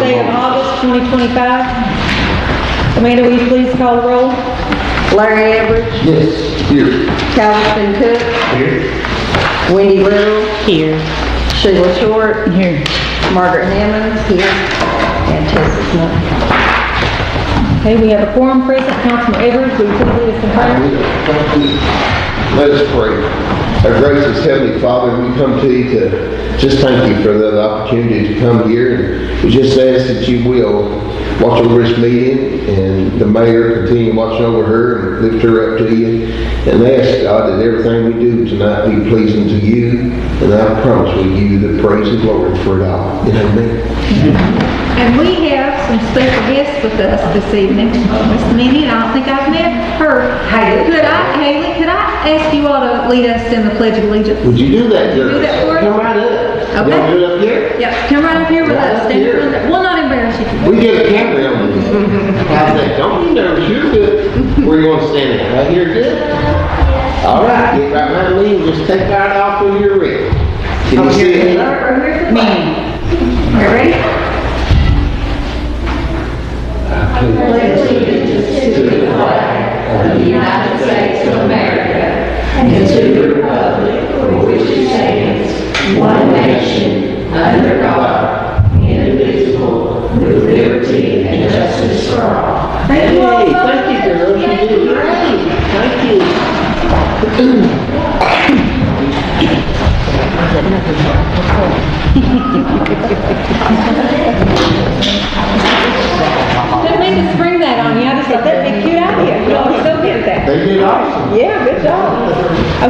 day of August 2025. Amanda, will you please call the roll? Larry Everett. Yes. Here. Calvin Cook. Here. Wendy Little. Here. Sheila Short. Here. Margaret Hammonds. Here. And Tessa Smith. Okay, we have a quorum present. Councilman Edwards, will you please lead us in prayer? Let us pray. Our gracious Heavenly Father, we come to you to just thank you for the opportunity to come here. And we just ask that you will watch over this meeting and the mayor continue watching over her and lift her up to you. And ask God that everything we do tonight be pleasing to you. And I promise we give you the praise and glory for it all. Amen. And we have some special guests with us this evening. Miss Minnie, I don't think I've met her. Haley, could I ask you all to lead us in the Pledge of Allegiance? Would you do that, girl? Do that for us? Come right up. Okay. Y'all do it up here? Yep, come right up here with Right us. up Stand here. in front of- We'll not embarrass you. We get a camera on this. How's that? Don't be nervous, you're good. Where you want to stand at? Right here, good? All right, get right behind me and just take right off when you're ready. Can you see it? Me. Are you ready? To the flag of the United States of America and to the republic for which it stands, one nation, under God, indivisible, with liberty and justice for all. Hey, thank you, girls. You did great. Thank you. Didn't mean to spring that on you. I just thought that'd be a cute idea. Y'all are so good at that. They did awesome. Yeah, good job.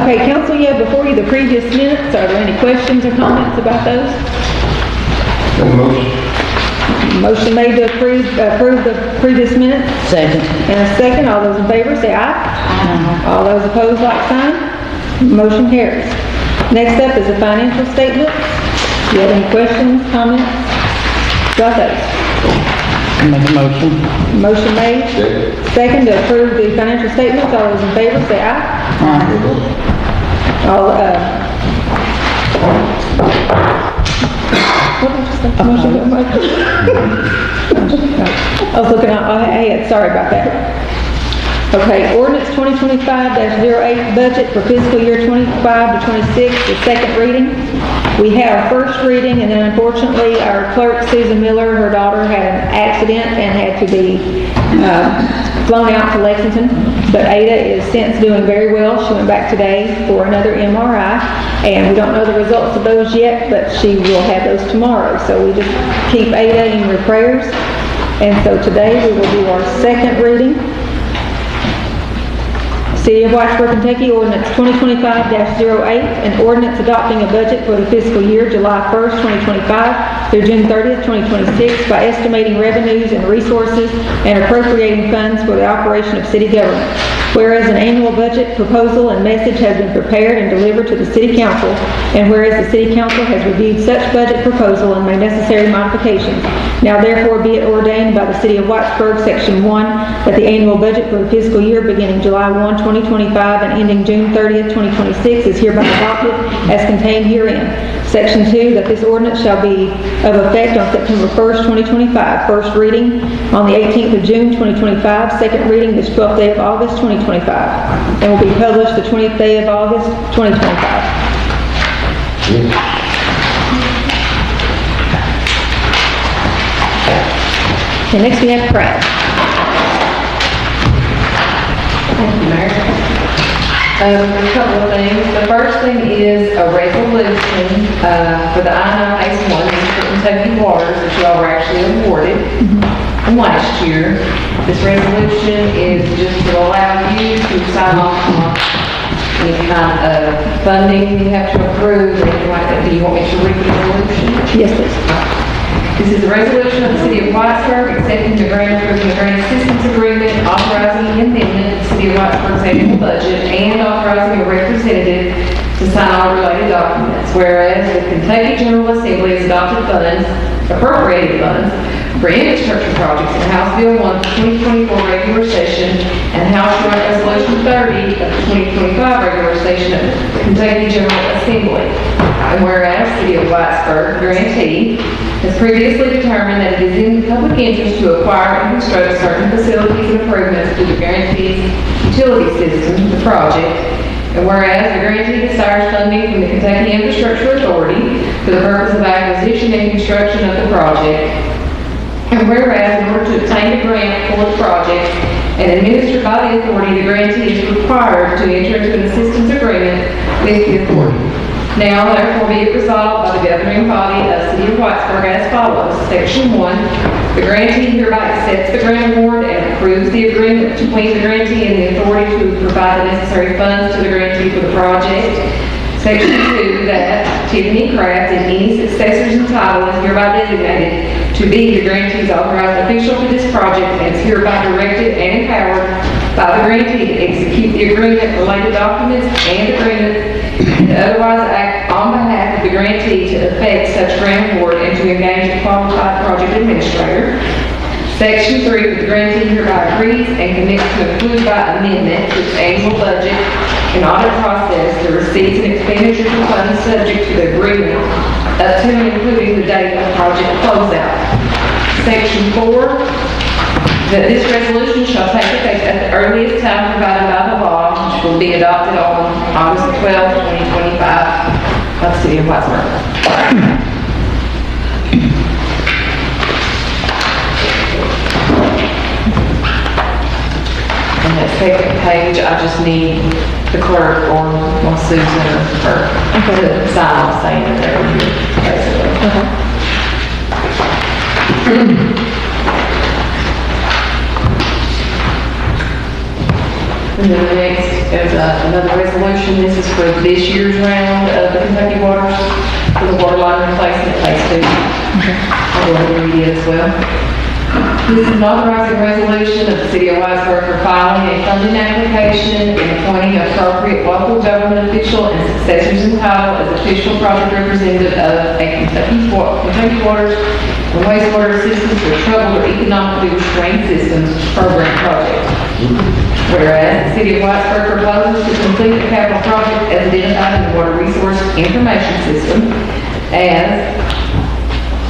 Okay, council, you have before you the previous minutes. Are there any questions or comments about those? Motion. Motion made to approve the previous minutes. Second. And a second. All those in favor say aye. Aye. All those opposed, like sign. Motion carries. Next up is the financial statement. Do you have any questions, comments about those? Make a motion. Motion made. Second. Second to approve the financial statements. All those in favor say aye. All, what did you say? Motion to motion. I was looking at, sorry about that. Okay, ordinance 2025-08 budget for fiscal year 25 to 26, the second reading. We have first reading, and then unfortunately our clerk, Susan Miller, her daughter had an accident and had to be flown out to Lexington. But Ada is since doing very well. She went back today for another MRI, and we don't know the results of those yet, but she will have those tomorrow. So we just keep Ada in your prayers. And so today we will do our second reading. City of Whitesburg, Kentucky, ordinance 2025-08, an ordinance adopting a budget for the fiscal year July 1st, 2025 through June 30th, 2026 by estimating revenues and resources and appropriating funds for the operation of city government. Whereas an annual budget proposal and message has been prepared and delivered to the City Council, and whereas the City Council has reviewed such budget proposal and made necessary modifications, now therefore be it ordained by the City of Whitesburg, Section 1, that the annual budget for the fiscal year beginning July 1, 2025 and ending June 30th, 2026 is hereby adopted as contained herein. Section 2, that this ordinance shall be of effect on September 1st, 2025. First reading on the 18th of June, 2025. Second reading this 12th day of August, 2025. And will be published the 20th day of August, 2025. And next we have Pratt. Thank you, Mayor. A couple of things. The first thing is a resolution for the I-981 for Kentucky Waters that you all were actually awarded last year. This resolution is just to allow you to sign off on any kind of funding you have to approve or anything like that. Do you want me to read the resolution? Yes, please. This is a resolution of the City of Whitesburg accepting the grant, approving the grant assistance agreement, authorizing the amendment to the City of Whitesburg's annual budget, and authorizing a representative to sign all related documents. Whereas the Kentucky General Assembly has adopted funds, appropriated funds, for infrastructure projects in House Bill 1, 2024 regular session, and House Joint Resolution 30 of the 2025 regular session of the Kentucky General Assembly. And whereas City of Whitesburg, grantee, has previously determined that it is in the public interest to acquire and construct certain facilities and improvements to the grantee's utility system, the project. And whereas the grantee desires funding from the Kentucky Infrastructure Authority for the purpose of acquisition and construction of the project. And whereas in order to obtain a grant for the project and administered by the authority, the grantee is required to enter into an assistance agreement with the authority. Now, therefore, be it resolved by the governing body of the City of Whitesburg as follows. Section 1, the grantee hereby accepts the grant award and approves the agreement between the grantee and the authority to provide the necessary funds to the grantee for the project. Section 2, that Tiffany Craft and any successors in title is hereby designated to be the grantee's authorized official for this project and is hereby directed and empowered by the grantee to execute the agreement-related documents and agreements and otherwise act on behalf of the grantee to effect such grant award and to engage a qualified project administrator. Section 3, the grantee hereby agrees and commits to include by amendment to its annual budget and audit process the receipts and expenditures of funds subject to the agreement up to and including the date of project closeout. Section 4, that this resolution shall take effect at the earliest time provided by the law, which will be adopted on August 12, 2025 by the City of Whitesburg. On that second page, I just need the clerk or Susan or her to sign off saying that they're here, basically. And then the next is another resolution. This is for this year's round of the Kentucky Waters for the water line replacement phase 2. I'll go ahead and read it as well. This is an authorizing resolution of the City of Whitesburg for filing a funding application and appointing an appropriate local government official and successors in title as official project representative of a Kentucky Waters and Wastewater Systems for Troubled or Economically Restrained Systems Program Project. Whereas the City of Whitesburg proposes to complete the capital project as identified in the Water Resource Information System as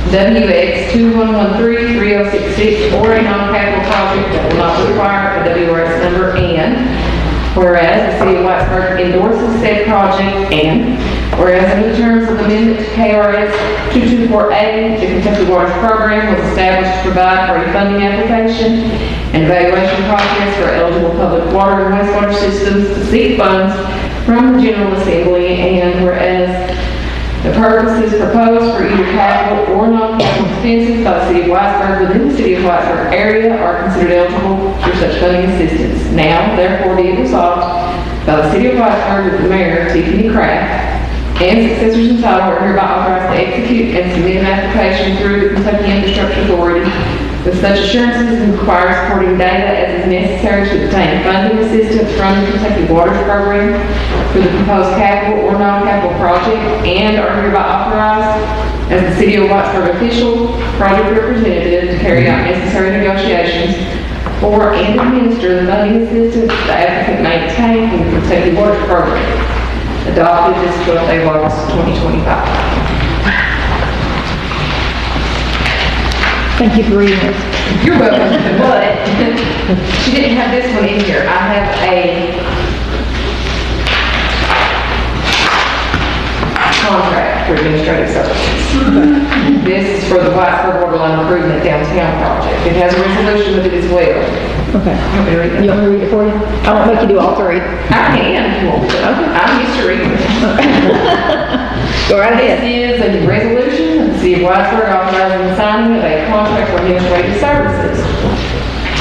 WX 2113-3066 or a non-capital project that will not require a WRS number, and whereas the City of Whitesburg endorses said project, and whereas under the terms of amendment to KRS 224A, the Kentucky Waters Program was established to provide for a funding application and evaluation process for eligible public water and wastewater systems to seek funds from the General Assembly, and whereas the purposes proposed for either capital or non-capital expenses by the City of Whitesburg within the City of Whitesburg area are considered eligible for such funding assistance. Now, therefore, be it resolved by the City of Whitesburg that the Mayor, Tiffany Craft, and successors in title are hereby authorized to execute and submit an application through the Kentucky Infrastructure Authority with such assurances and require supporting data as is necessary to obtain funding assistance from the Kentucky Waters Program for the proposed capital or non-capital project, and are hereby authorized as the City of Whitesburg official project representative to carry out necessary negotiations for and administer the funding assistance the applicant may obtain from the Kentucky Waters Program. Adopted this 12th day of August 2025. Thank you for reading this. You're welcome, but she didn't have this one in here. I have a contract for administrative services. This is for the Whitesburg Waterline Improvement Downtown Project. It has a resolution with it as well. Okay. You want me to read that? You want me to read it for you? I won't make you do all three. I can if you want me to. I'm used to reading this. Go right This ahead. is a resolution of the City of Whitesburg authorizing the signing of a contract for administrative services.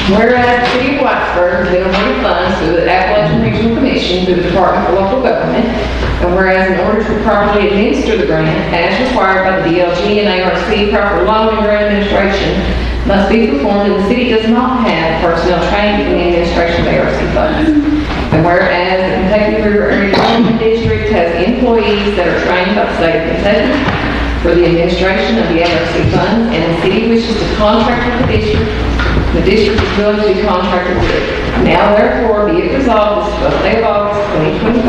Whereas the City of Whitesburg has been awarded funds through the Appalachian Regional Commission through the Department for Local Government, and whereas in order to properly administer the grant, as required by the DLG and ARC, proper loan and grant administration must be performed, and the city does not have personnel trained in the administration of ARC funds. And whereas the Kentucky River Area Development District has employees that are trained by the state of Kentucky for the administration of the MRC funds, and the city wishes to contract with the district. The district is willing to be contracted with. Now therefore be it resolved, this is the day of August 2025,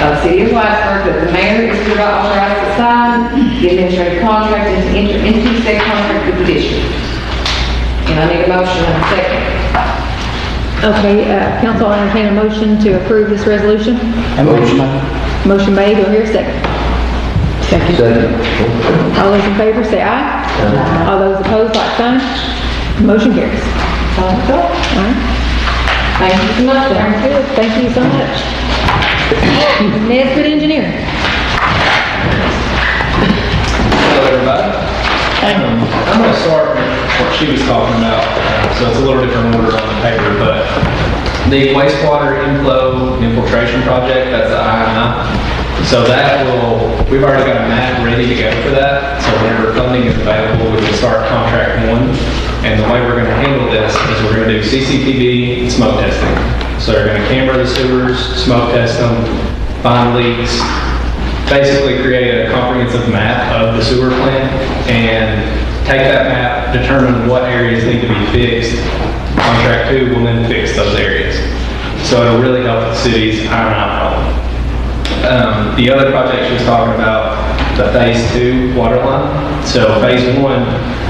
of the city of Whitesburg, that the mayor is hereby authorized to sign the administrative contract and to enter into said contract with the district. And I need a motion and a second. Okay, council, I entertain a motion to approve this resolution. Motion. Motion made, do I hear a second? Second. All those in favor say aye. All those opposed, like sign. Motion carries. All right. Thank you so much. Very good. Thank you so much. Nesbitt Engineering. Hello, everybody. I'm going to start with what she was talking about, so it's a little different order on the paper, but the wastewater inflow infiltration project, that's the I&I. So that we've already got a map ready to go for that, so whenever funding is available, we can start contract one. And the way we're going to handle this is we're going to do CCTV and smoke testing. So we're going to camera the sewers, smoke test them, find leaks, basically create a comprehensive map of the sewer plant and take that map, determine what areas need to be fixed. Contract two will then fix those areas. So it'll really help the cities iron out problem. The other project she was talking about, the phase 2 water line. So phase 1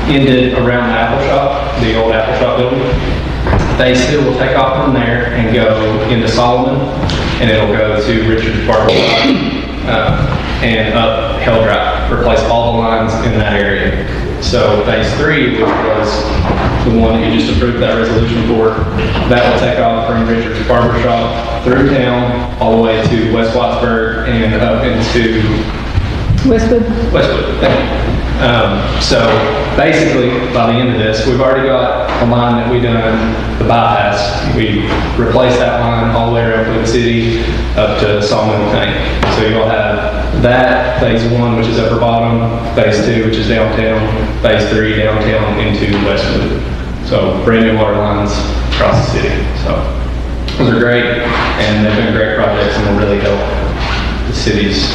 ended around the Apple Shop, the old Apple Shop building. Phase 2 will take off from there and go into Solomon, and it'll go to Richard's Barber and up Hell Drive, replace all the lines in that area. So phase 3, which was the one that you just approved that resolution for, that will take off from Richard's Barber Shop through town, all the way to West Whitesburg and up into Westwood. So basically, by the end of this, we've already got a line that we done, the bypass. We replaced that line all the way around the city up to Sawmill Tank. So you'll have that, phase 1, which is upper bottom, phase 2, which is downtown, phase 3, downtown into Westwood. So brand new water lines across the city. So those are great, and they've been great projects and will really help the city's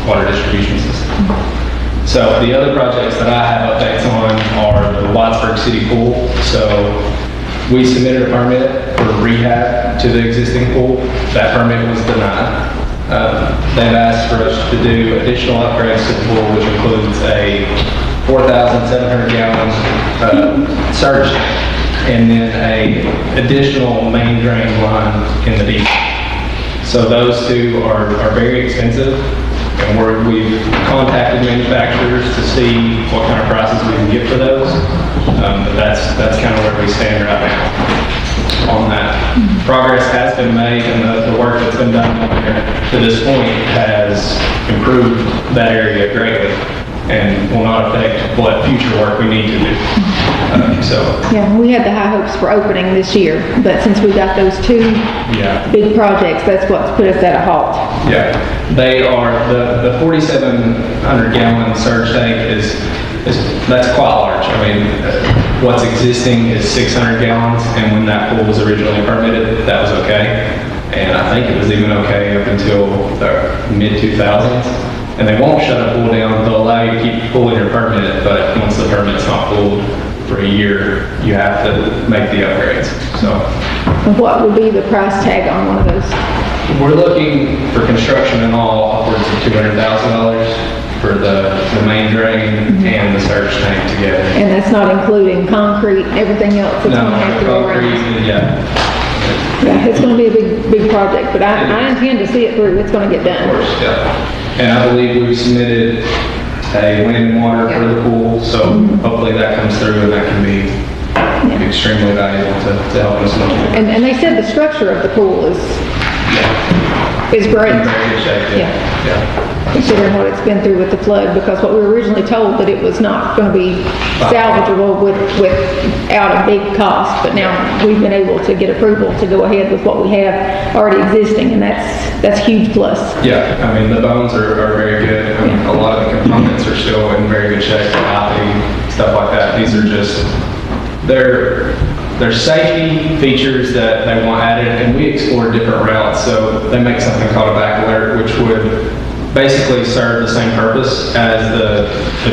water distribution system. So the other projects that I have updates on are the Whitesburg City Pool. So we submitted a permit for rehab to the existing pool. That permit was denied. They've asked for us to do additional upgrades to the pool, which includes a 4,700 gallon surge tank, and then a additional main drain line in the deep. So those two are very expensive, and we've contacted manufacturers to see what kind of prices we can get for those. But that's kind of where we stand right now on that. Progress has been made, and the work that's been done to this point has improved that area greatly, and will not affect what future work we need to do. Yeah, we had the high hopes for opening this year, but since we got those two big projects, that's what's put us at a halt. Yeah, they are, the 4,700 gallon surge tank that's quite large. I mean, what's existing is 600 gallons, and when that pool was originally permitted, that was okay. And I think it was even okay up until the mid-2000s. And they won't shut a pool down, they'll allow you to keep pulling your permit, but once the permit's not pulled for a year, you have to make the upgrades, so. And what would be the price tag on one of those? We're looking for construction and all upwards of $200,000 for the main drain and the surge tank together. And that's not including concrete, everything else that's No, gonna have to go around? concrete, Yeah, it's gonna be a big project, but I intend to see it through, it's gonna get done. Of course, yeah. And I believe we've submitted a wind and water for the pool, so hopefully that comes through and that can be extremely valuable to help us know. And they said the structure of the pool is great. In very good shape, yeah. Considering what it's been through with the flood, because what we were originally told that it was not going to be salvageable without a big cost, but now we've been able to get approval to go ahead with what we have already existing, and that's huge plus. Yeah, I mean, the bones are very good. I mean, a lot of the components are still in very good shape, the hopping, stuff like that. These are just there's safety features that they want added, and we explored different routes. So they make something called a back alert, which would basically serve the same purpose as the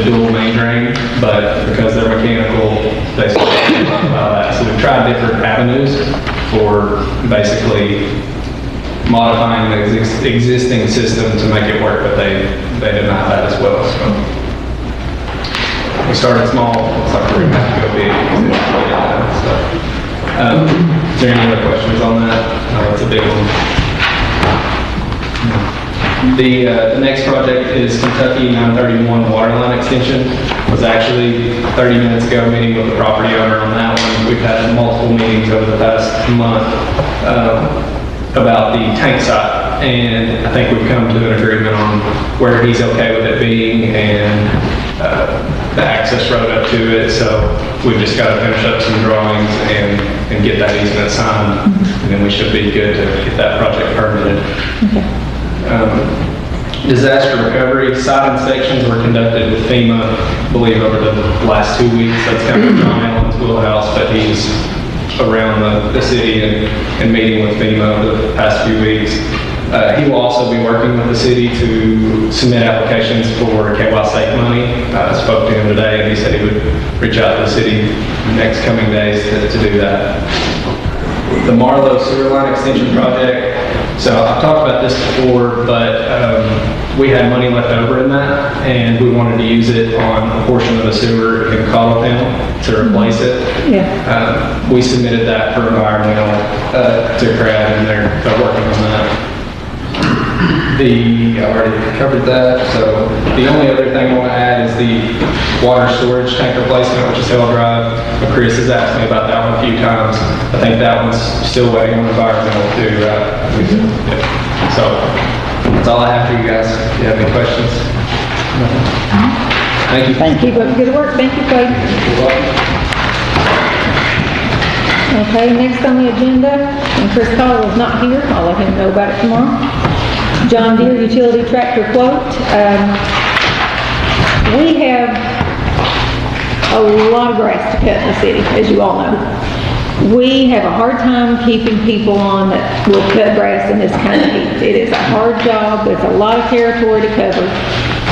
dual main drain, but because they're mechanical, they still allow that. So we've tried different avenues for basically modifying the existing system to make it work, but they deny that as well. So we started small, looks like we're gonna have to go big. So, is there any other questions on that? It's a big one. The next project is Kentucky 931 water line extension. Was actually 30 minutes ago meeting with the property owner on that one. We've had multiple meetings over the past month about the tank site, and I think we've come to an agreement on where he's okay with it being and the access road up to it. So we've just got to finish up some drawings and get that easement signed, and then we should be good to get that project permitted. Disaster recovery site inspections were conducted with FEMA, I believe, over the last 2 weeks. That's kind of John Allen's wheelhouse, but he's around the city and meeting with FEMA over the past few weeks. He will also be working with the city to submit applications for KY Safe money. I spoke to him today, and he said he would reach out to the city in the next coming days to do that. The Marlowe sewer line extension project. So I've talked about this before, but we had money left over in that, and we wanted to use it on a portion of the sewer in Cottletown to replace it. Yeah. We submitted that for environmental to CRAD, and they're working on that. I already covered that, so the only other thing I want to add is the water storage tank replacement, which is Hill Drive. Chris has asked me about that one a few times. I think that one's still waiting on environmental too, right? Yep. So that's all I have for you guys. Do you have any questions? Thank you. Keep up the good work. Thank you, Clay. Okay, next on the agenda, and Chris Caldwell is not here. I'll let him know about it tomorrow. John Deere utility tractor quote. We have a lot of grass to cut in the city, as you all know. We have a hard time keeping people on that will cut grass in this kind of heat. It is a hard job. It's a lot of territory to cover,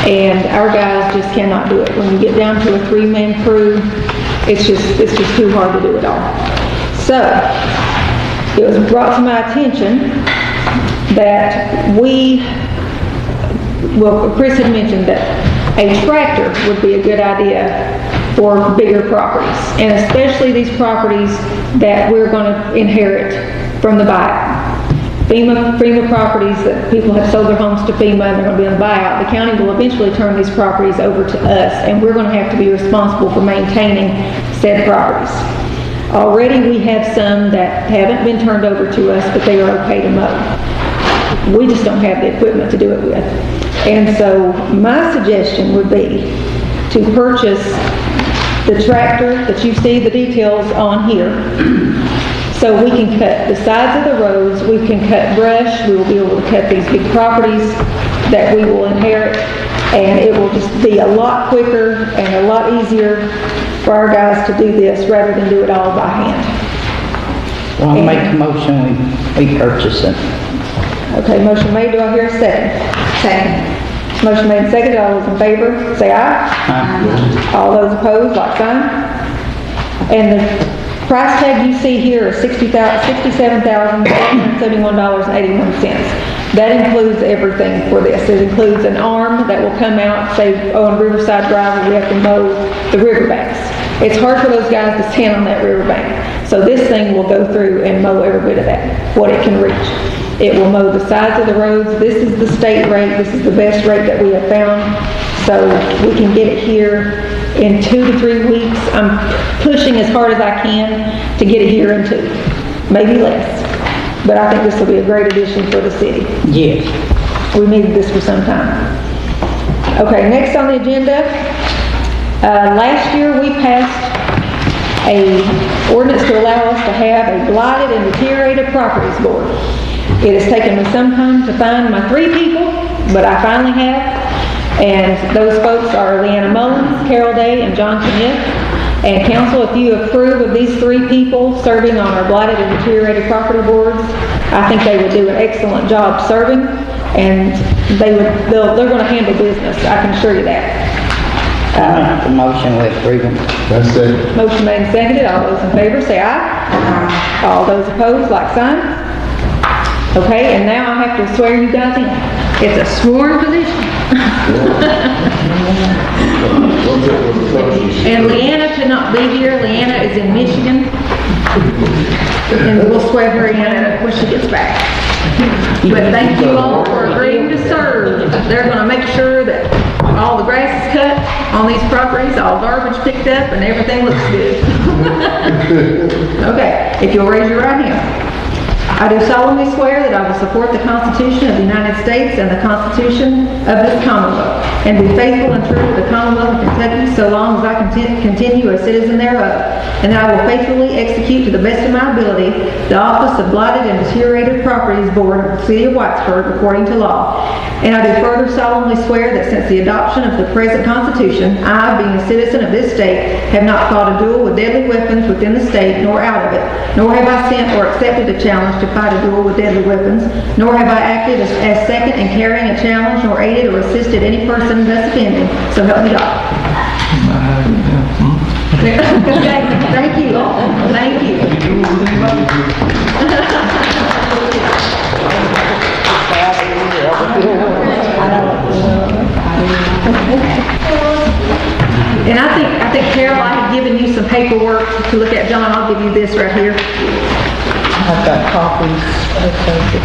and our guys just cannot do it. When you get down to a 3-man crew, it's just too hard to do it all. So it was brought to my attention that Chris had mentioned that a tractor would be a good idea for bigger properties, and especially these properties that we're going to inherit from the buyout. FEMA properties that people have sold their homes to FEMA and they're going to be on the buyout. The county will eventually turn these properties over to us, and we're going to have to be responsible for maintaining said properties. Already we have some that haven't been turned over to us, but they are okay to mow. We just don't have the equipment to do it with. And so my suggestion would be to purchase the tractor that you see the details on here, so we can cut the sides of the roads, we can cut brush, we will be able to cut these big properties that we will inherit, and it will just be a lot quicker and a lot easier for our guys to do this rather than do it all by hand. Well, I'll make a motion, we purchase it. Okay, motion made, do I hear a second? Second. Motion made and seconded, all those in favor, say aye. Aye. All those opposed, like sign. And the price tag you see here is $67,771.81. That includes everything for this. It includes an arm that will come out, say, on Riverside Drive, we have to mow the riverbanks. It's hard for those guys to stand on that riverbank. So this thing will go through and mow every bit of that, what it can reach. It will mow the sides of the roads. This is the state rate. This is the best rate that we have found. So we can get it here in 2 to 3 weeks. I'm pushing as hard as I can to get it here in 2, maybe less. But I think this will be a great addition for the city. Yes. We needed this for some time. Okay, next on the agenda. Last year we passed a ordinance to allow us to have a blighted and deteriorated properties board. It has taken me some time to find my 3 people, but I finally have. And those folks are Leanna Mullins, Carol Day, and John Smith. And council, if you approve of these 3 people serving on our blighted and deteriorated property boards, I think they would do an excellent job serving, and they're going to handle business, I can assure you that. I make a motion with agreement. That's it. Motion made and seconded, all those in favor say aye. All those opposed, like sign. Okay, and now I have to swear you guys in. It's a sworn position. And Leanna could not be here. Leanna is in Michigan. And we'll swear her in when she gets back. But thank you all for agreeing to serve. They're gonna make sure that all the grass is cut on these properties, all garbage picked up, and everything looks good. Okay, if you'll raise your right hand. I do solemnly swear that I will support the Constitution of the United States and the Constitution of this Commonwealth, and be faithful and true to the Commonwealth of Kentucky so long as I continue a citizen thereof, and that I will faithfully execute to the best of my ability the office of Blighted and Deteriorated Properties Board of the City of Whitesburg according to law. And I do further solemnly swear that since the adoption of the present Constitution, I, being a citizen of this state, have not fought a duel with deadly weapons within the state nor out of it, nor have I sent or accepted a challenge to fight a duel with deadly weapons, nor have I acted as second in carrying a challenge, nor aided or assisted any person thus offending. So help me God. Thank you all. Thank you. And I think Carol, I had given you some paperwork to look at. John, I'll give you this right here. I've got copies.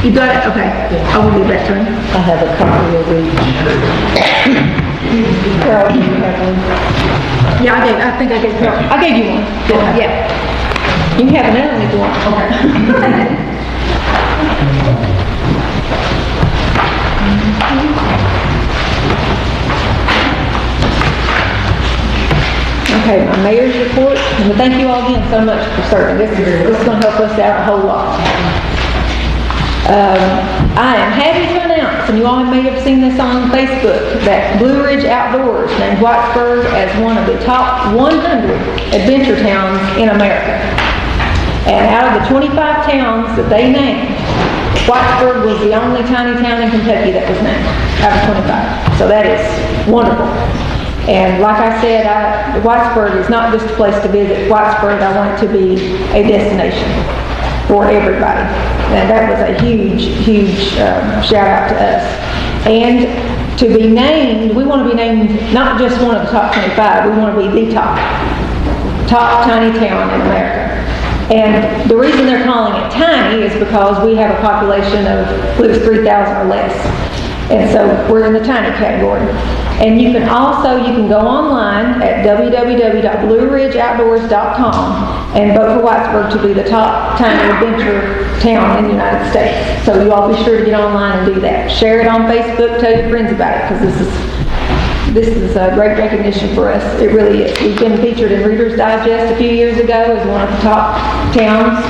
You got it? Okay. I will give that to him. I have a copy of each. Carol, do you have one? Yeah, I think I gave Carol. I gave you one. Yeah. You can have another one if you want. Okay. Okay, my mayor's report, and thank you all again so much for serving. This is going to help us out a whole lot. I am happy to announce, and you all may have seen this on Facebook, that Blue Ridge Outdoors named Whitesburg as one of the top 100 adventure towns in America. And out of the 25 towns that they named, Whitesburg was the only tiny town in Kentucky that was named out of 25. So that is wonderful. And like I said, Whitesburg is not just a place to visit. Whitesburg, I want it to be a destination for everybody. And that was a huge, huge shout out to us. And to be named, we want to be named not just one of the top 25, we want to be the top tiny town in America. And the reason they're calling it tiny is because we have a population of, I believe it's 3,000 or less. And so we're in the tiny category. And you can go online at www.blueridgeoutdoors.com and vote for Whitesburg to be the top tiny adventure town in the United States. So you all be sure to get online and do that. Share it on Facebook, tell your friends about it, because this is a great recognition for us. It really is. We've been featured in Reader's Digest a few years ago as one of the top towns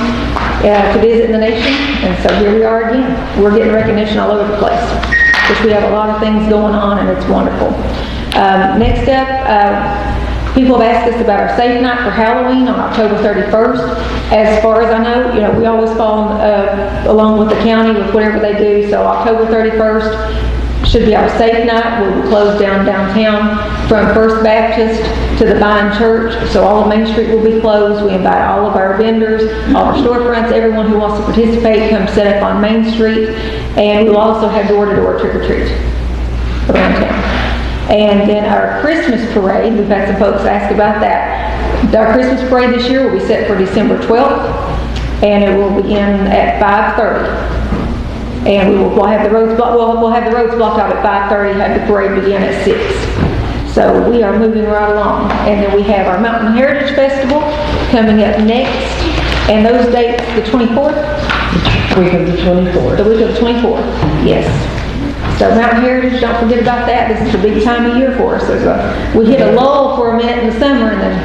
to visit in the nation. And so here we are again. We're getting recognition all over the place. Which we have a lot of things going on, and it's wonderful. Next up, people have asked us about our safe night for Halloween on October 31st. As far as I know, we always fall along with the county with whatever they do. So October 31st should be our safe night. We'll close down downtown from First Baptist to the Vine Church. So all of Main Street will be closed. We invite all of our vendors, all our storefronts, everyone who wants to participate, come set up on Main Street. And we'll also have door-to-door trick-or-treat around town. And then our Christmas parade, we've had some folks ask about that. Our Christmas parade this year will be set for December 12th, and it will begin at 5:30. And we'll have the roads blocked. We'll have the roads blocked out at 5:30. Have the parade begin at 6. So we are moving right along. And then we have our Mountain Heritage Festival coming up next, and those dates, the 24th. Week of the 24th. The week of the 24th, yes. So Mountain Heritage, don't forget about that. This is a big time of year for us. We hit a lull for a minute in the summer, and then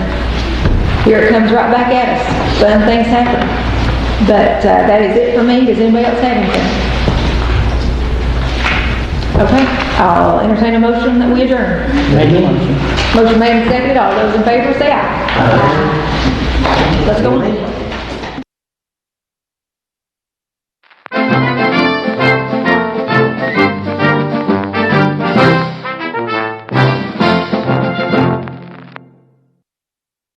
here it comes right back at us. Fun things happen. But that is it for me. Does anybody else have anything? Okay, I'll entertain a motion that we adjourn. Make a motion. Motion made and seconded. All those in favor say aye. Let's go.